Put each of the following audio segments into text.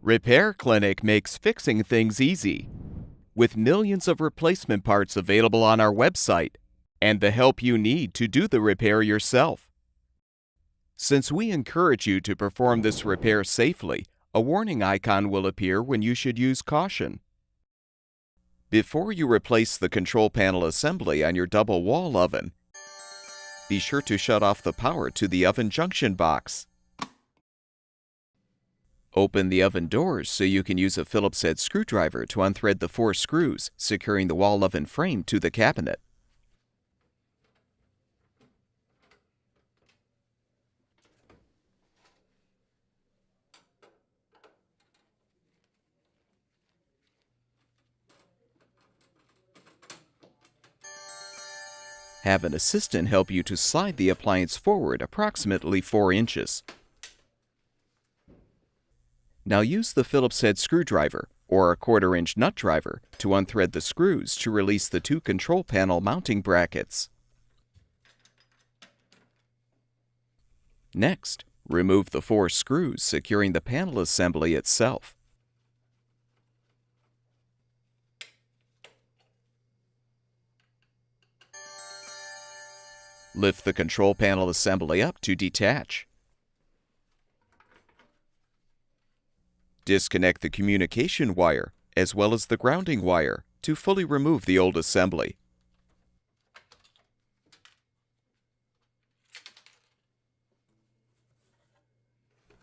Repair Clinic makes fixing things easy, with millions of replacement parts available on our website and the help you need to do the repair yourself. Since we encourage you to perform this repair safely, a warning icon will appear when you should use caution. Before you replace the control panel assembly on your double wall oven, be sure to shut off the power to the oven junction box. Open the oven doors so you can use a Phillips-head screwdriver to unthread the 4 screws securing the wall oven frame to the cabinet. Have an assistant help you to slide the appliance forward approximately 4 inches. Now use the Phillips-head screwdriver or a 1/4 inch nut driver to unthread the screws to release the 2 control panel mounting brackets. Next, remove the 4 screws securing the panel assembly itself. Lift the control panel assembly up to detach. Disconnect the communication wire as well as the grounding wire to fully remove the old assembly.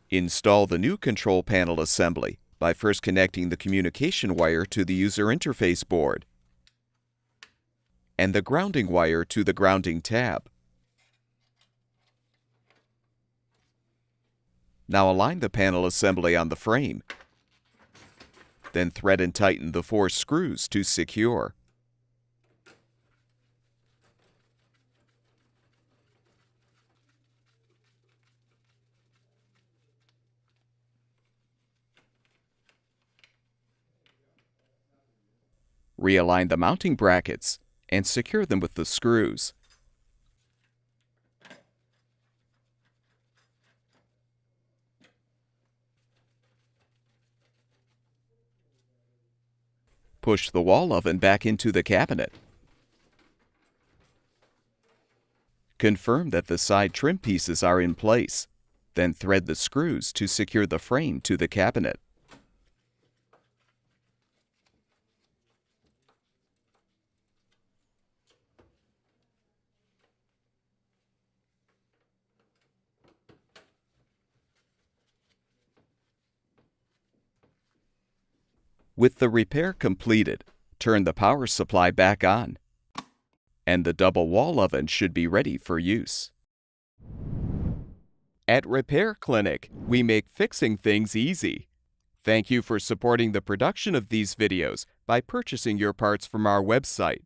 Install the new control panel assembly by first connecting the communication wire to the user interface board and the grounding wire to the grounding tab. Now align the panel assembly on the frame. Then thread and tighten the 4 screws to secure. Realign the mounting brackets and secure them with the screws. Push the wall oven back into the cabinet. Confirm that the side trim pieces are in place. Then thread the screws to secure the frame to the cabinet. With the repair completed, turn the power supply back on, and the double wall oven should be ready for use. At Repair Clinic, we make fixing things easy. Thank you for supporting the production of these videos by purchasing your parts from our website.